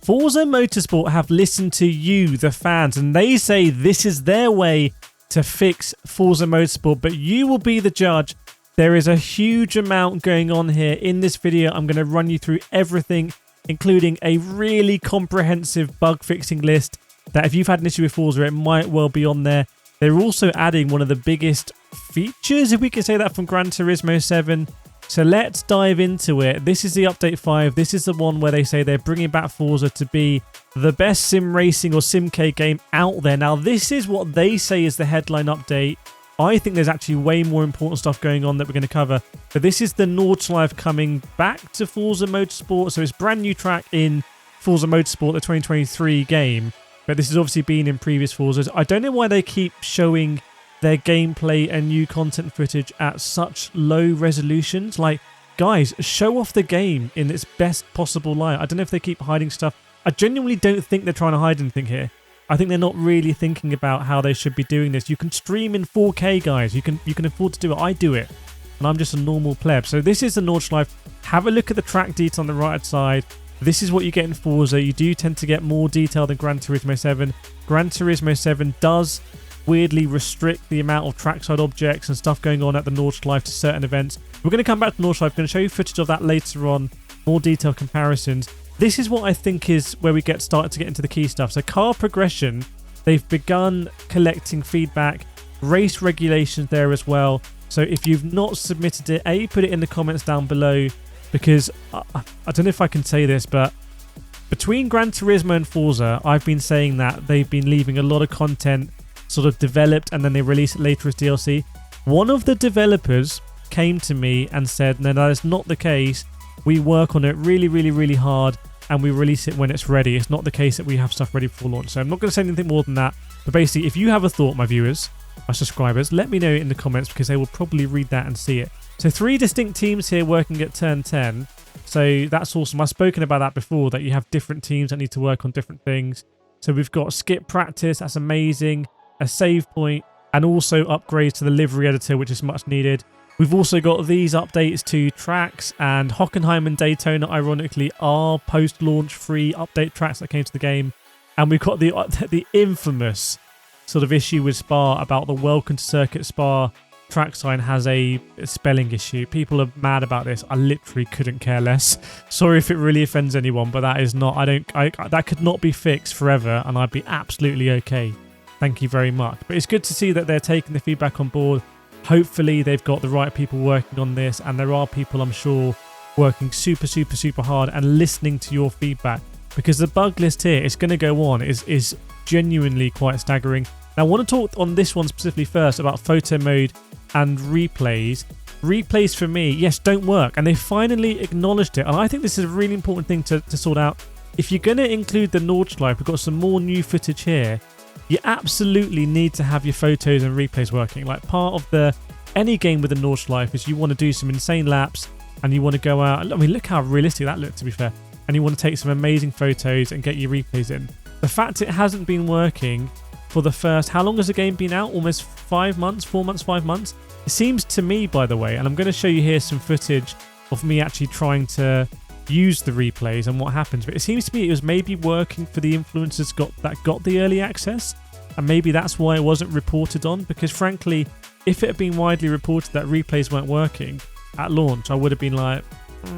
Forza Motorsport have listened to you, the fans, and they say this is their way to fix Forza Motorsport, but you will be the judge. There is a huge amount going on here. In this video, I'm going to run you through everything, including a really comprehensive bug fixing list that if you've had an issue with Forza, it might well be on there. They're also adding one of the biggest features, if we can say that, from Gran Turismo 7. So let's dive into it. This is the update 5. This is the one where they say they're bringing back Forza to be the best sim racing or simcade game out there. Now, this is what they say is the headline update. I think there's actually way more important stuff going on that we're going to cover. But this is the Nordschleife coming back to Forza Motorsport. So it's brand new track in Forza Motorsport, the 2023 game. But this has obviously been in previous Forzas. I don't know why they keep showing their gameplay and new content footage at such low resolutions. Like, guys, show off the game in its best possible light. I don't know if they keep hiding stuff. I genuinely don't think they're trying to hide anything here. I think they're not really thinking about how they should be doing this. You can stream in 4K, guys. You can afford to do it. I do it. And I'm just a normal pleb. So this is the Nordschleife. Have a look at the track detail on the right side. This is what you get in Forza. You do tend to get more detail than Gran Turismo 7. Gran Turismo 7 does weirdly restrict the amount of trackside objects and stuff going on at the Nordschleife to certain events. We're going to come back to Nordschleife. I'm going to show you footage of that later on, more detailed comparisons. This is what I think is where we started to get into the key stuff. So car progression, they've begun collecting feedback, race regulations there as well. So if you've not submitted it, put it in the comments down below, because I don't know if I can say this, but between Gran Turismo and Forza, I've been saying that they've been leaving a lot of content sort of developed and then they release it later as DLC. One of the developers came to me and said, no, that is not the case. We work on it really, really, really hard and we release it when it's ready. It's not the case that we have stuff ready before launch. So I'm not going to say anything more than that. But basically, if you have a thought, my viewers, my subscribers, let me know in the comments because they will probably read that and see it. So 3 distinct teams here working at turn 10. So that's awesome. I've spoken about that before, that you have different teams that need to work on different things. So we've got skip practice. That's amazing. A save point and also upgrades to the livery editor, which is much needed. We've also got these updates to tracks, and Hockenheim and Daytona, ironically, are post-launch free update tracks that came to the game. And we've got the infamous sort of issue with Spa about the Welcome to Circuit Spa track sign has a spelling issue. People are mad about this. I literally couldn't care less. Sorry if it really offends anyone, but that is not. That could not be fixed forever, and I'd be absolutely okay. Thank you very much. But it's good to see that they're taking the feedback on board. Hopefully they've got the right people working on this, and there are people, I'm sure, working super, super, super hard and listening to your feedback, because the bug list here is going to go on is genuinely quite staggering. Now, I want to talk on this one specifically first about photo mode and replays. Replays for me, yes, don't work, and they finally acknowledged it, and I think this is a really important thing to sort out. If you're going to include the Nordschleife, we've got some more new footage here. You absolutely need to have your photos and replays working. Like, part of any game with a Nordschleife is you want to do some insane laps and you want to go out. I mean, look how realistic that looked, to be fair. And you want to take some amazing photos and get your replays in. The fact it hasn't been working for the first, how long has the game been out? Almost 5 months, 4 months, 5 months. It seems to me, by the way, and I'm going to show you here some footage of me actually trying to use the replays and what happens, but it seems to me it was maybe working for the influencers that got the early access, and maybe that's why it wasn't reported on, because frankly, if it had been widely reported that replays weren't working at launch, I would have been like,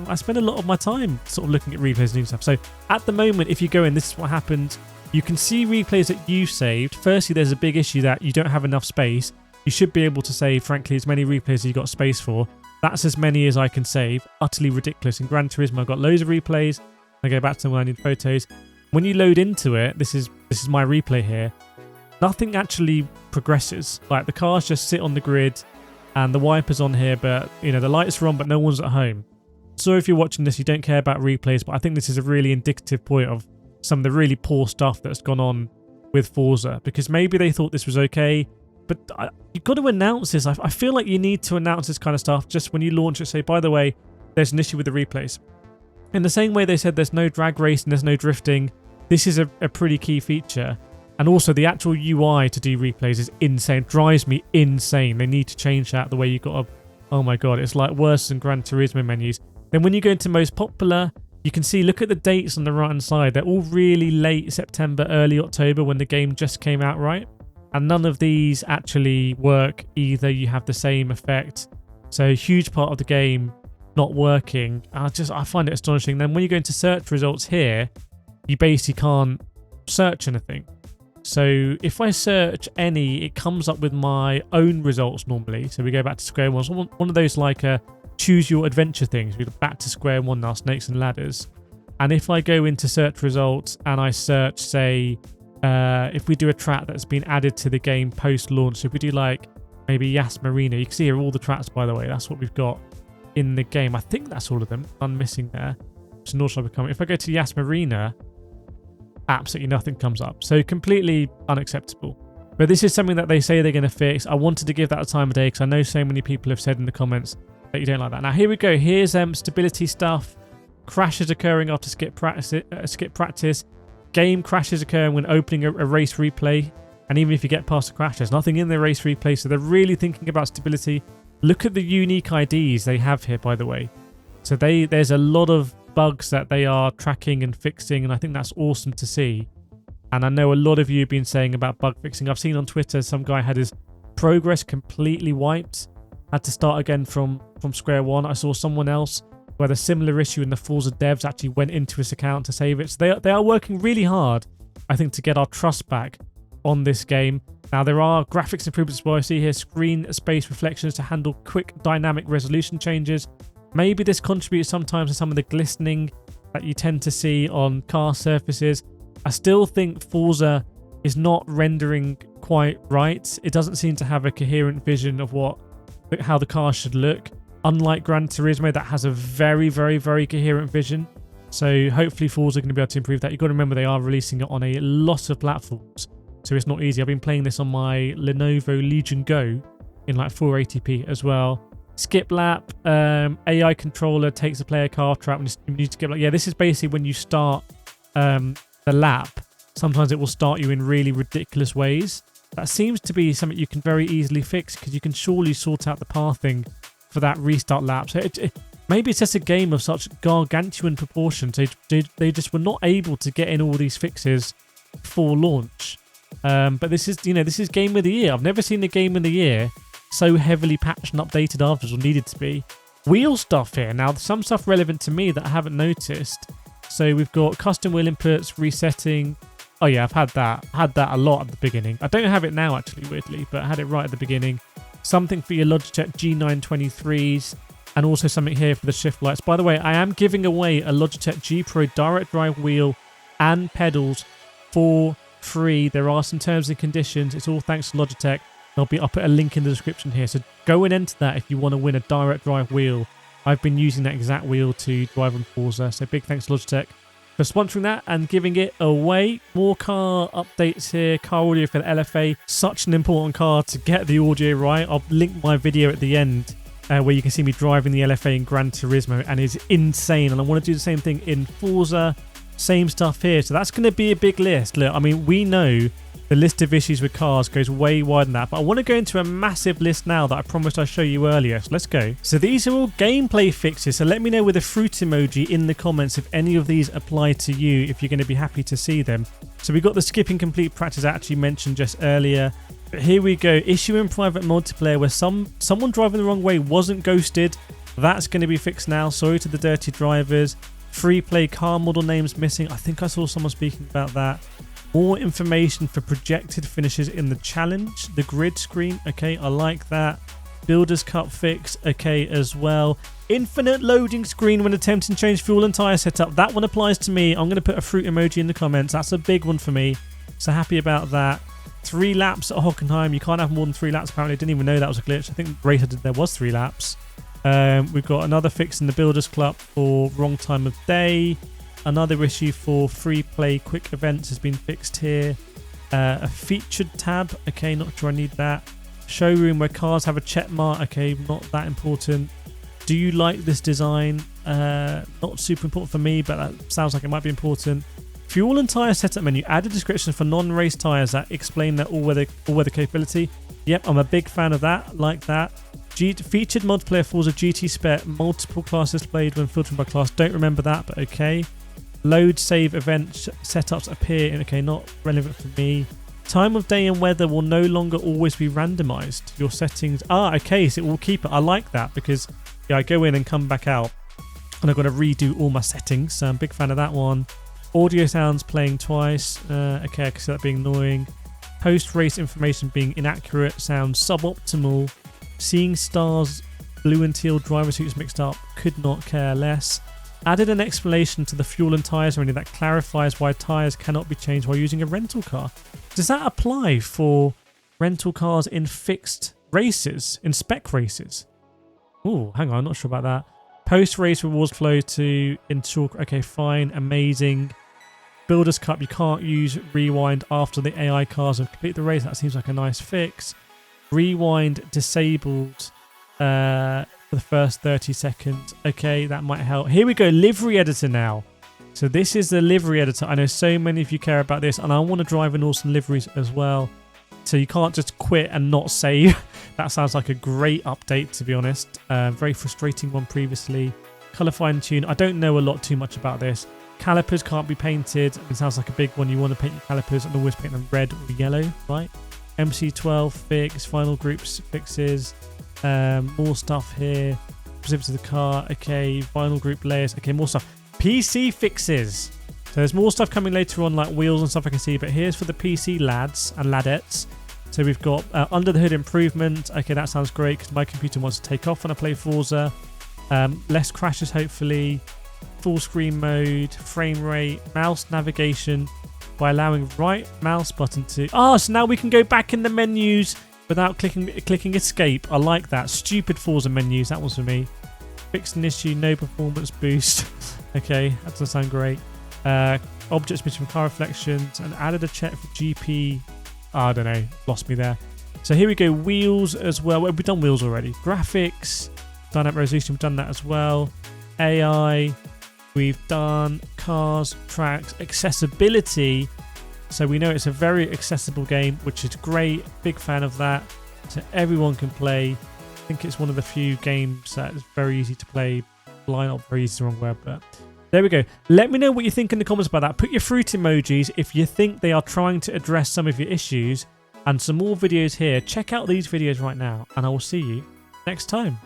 I spend a lot of my time sort of looking at replays and doing stuff. So at the moment, if you go in, this is what happened. You can see replays that you've saved. Firstly, there's a big issue that you don't have enough space. You should be able to save, frankly, as many replays as you've got space for. That's as many as I can save. Utterly ridiculous. In Gran Turismo, I've got loads of replays. I go back to when I need photos. When you load into it, this is my replay here. Nothing actually progresses. Like, the cars just sit on the grid and the wipers on here, but you know, the lights are on, but no one's at home. So if you're watching this, you don't care about replays, but I think this is a really indicative point of some of the really poor stuff that's gone on with Forza, because maybe they thought this was okay. But you've got to announce this. I feel like you need to announce this kind of stuff just when you launch it. Say, by the way, there's an issue with the replays. In the same way they said there's no drag racing, there's no drifting, this is a pretty key feature. And also the actual UI to do replays is insane. It drives me insane. They need to change that, the way you got to... Oh my god, it's like worse than Gran Turismo menus. Then when you go into most popular, You can see, look at the dates on the right hand side. They're all really late September, early October when the game just came out, right? And none of these actually work either. You have the same effect. So a huge part of the game not working. I find it astonishing. Then when you go into search results here, you basically can't search anything. So if I search any, it comes up with my own results normally. So we go back to square one. So one of those like choose your adventure things. We go back to square one now, snakes and ladders. And if I go into search results and I search, say, if we do a track that's been added to the game post-launch, so if we do like maybe Yas Marina, you can see here all the tracks, by the way. That's what we've got in the game. I think that's all of them. I'm missing there. So if I go to Yas Marina, absolutely nothing comes up. So completely unacceptable. But this is something that they say they're going to fix. I wanted to give that a time of day because I know so many people have said in the comments that you don't like that. Now here we go. Here's stability stuff. Crashes occurring after skip practice. Game crashes occurring when opening a race replay. And even if you get past the crash, there's nothing in the race replay. So they're really thinking about stability. Look at the unique IDs they have here, by the way. So there's a lot of bugs that they are tracking and fixing, and I think that's awesome to see. And I know a lot of you have been saying about bug fixing. I've seen on Twitter some guy had his progress completely wiped, had to start again from square one. I saw someone else who had a similar issue, and the Forza devs actually went into his account to save it. So they are working really hard, I think, to get our trust back on this game. Now there are graphics improvements as well. I see here screen space reflections to handle quick dynamic resolution changes. Maybe this contributes sometimes to some of the glistening that you tend to see on car surfaces. I still think Forza is not rendering quite right. It doesn't seem to have a coherent vision of how the car should look. Unlike Gran Turismo, that has a very, very, very coherent vision. So hopefully Forza are going to be able to improve that. You've got to remember they are releasing it on a lot of platforms, so it's not easy. I've been playing this on my Lenovo Legion Go in like 480p as well. Skip lap, AI controller takes a player car trap when you need to skip lap. Yeah, this is basically when you start the lap. Sometimes it will start you in really ridiculous ways. That seems to be something you can very easily fix because you can surely sort out the pathing for that restart lap. So maybe it's just a game of such gargantuan proportions. They just were not able to get in all these fixes for launch. But this is game of the year. I've never seen a game of the year so heavily patched and updated afterwards, or needed to be. Wheel stuff here. Now, some stuff relevant to me that I haven't noticed. So we've got custom wheel inputs, resetting. Oh yeah, I've had that. Had that a lot at the beginning. I don't have it now, actually, weirdly, but I had it right at the beginning. Something for your Logitech G923s, and also something here for the shift lights. By the way, I am giving away a Logitech G Pro direct drive wheel and pedals for free. There are some terms and conditions. It's all thanks to Logitech. I'll put a link in the description here. So go and enter that if you want to win a direct drive wheel. I've been using that exact wheel to drive on Forza. So big thanks to Logitech for sponsoring that and giving it away. More car updates here. Car audio for the LFA. Such an important car to get the audio right. I'll link my video at the end where you can see me driving the LFA in Gran Turismo, and it's insane. And I want to do the same thing in Forza. Same stuff here. So that's going to be a big list. Look, I mean, we know the list of issues with cars goes way wider than that, but I want to go into a massive list now that I promised I'd show you earlier. So let's go. So these are all gameplay fixes. So let me know with a fruit emoji in the comments if any of these apply to you, if you're going to be happy to see them. So we got the skipping complete practice I actually mentioned just earlier. But here we go. Issue in private multiplayer where someone driving the wrong way wasn't ghosted. That's going to be fixed now. Sorry to the dirty drivers. Free play car model names missing. I think I saw someone speaking about that. More information for projected finishes in the challenge, the grid screen. Okay, I like that. Builder's cut fix. Okay, as well. Infinite loading screen when attempting to change fuel and tyre setup. That one applies to me. I'm going to put a fruit emoji in the comments. That's a big one for me. So happy about that. 3 laps at Hockenheim. You can't have more than 3 laps apparently. I didn't even know that was a glitch. I think Racer did. There was 3 laps. We've got another fix in the Builders Club for wrong time of day. Another issue for free play quick events has been fixed here. A featured tab. Okay, not sure I need that. Showroom where cars have a check mark. Okay, not that important. Do you like this design? Not super important for me, but that sounds like it might be important. Fuel and tyre setup menu. Add a description for non-race tyres that explain their all-weather capability. Yep, I'm a big fan of that. Like that. Featured multiplayer Forza GT spec, multiple classes displayed when filtering by class. Don't remember that, but okay. Load save event setups appear in, okay, not relevant for me. Time of day and weather will no longer always be randomized. Your settings, okay, so it will keep it. I like that because yeah, I go in and come back out and I've got to redo all my settings. So I'm a big fan of that one. Audio sounds playing twice. Okay, I can see that being annoying. Post-race information being inaccurate. Sounds suboptimal. Seeing stars, blue and teal driver suits mixed up. Could not care less. Added an explanation to the fuel and tyres only that clarifies why tyres cannot be changed while using a rental car. Does that apply for rental cars in fixed races, in spec races? Oh, hang on, I'm not sure about that. Post-race rewards flow to ensure... Okay, fine, amazing. Builders Cup, you can't use rewind after the AI cars have completed the race. That seems like a nice fix. Rewind disabled for the first 30 seconds. Okay, that might help. Here we go, livery editor now. So this is the livery editor. I know so many of you care about this, and I want to drive in awesome liveries as well. So you can't just quit and not save. That sounds like a great update, to be honest. Very frustrating one previously. Color fine tune. I don't know a lot too much about this. Calipers can't be painted. It sounds like a big one. You want to paint your calipers and always paint them red or yellow, right? MC12 fix, final groups fixes, more stuff here. Specific to the car. Okay, final group layers. Okay, more stuff. PC fixes. So there's more stuff coming later on, like wheels and stuff I can see. But here's for the PC lads and ladettes. So we've got under the hood improvement. Okay, that sounds great because my computer wants to take off when I play Forza. Less crashes, hopefully. Full screen mode, frame rate, mouse navigation by allowing right mouse button to... so now we can go back in the menus without clicking escape. I like that. Stupid Forza menus. That was for me. Fixed an issue, no performance boost. Okay, that doesn't sound great. Objects missing from car reflections and added a check for GP. I don't know, lost me there. So here we go, wheels as well. We've done wheels already. Graphics, dynamic resolution, we've done that as well. AI, we've done cars, tracks, accessibility. So we know it's a very accessible game, which is great. Big fan of that. So everyone can play. I think it's one of the few games that is very easy to play. Blind, not very easy is the wrong word, but there we go. Let me know what you think in the comments about that. Put your fruit emojis if you think they are trying to address some of your issues. And some more videos here. Check out these videos right now, and I will see you next time.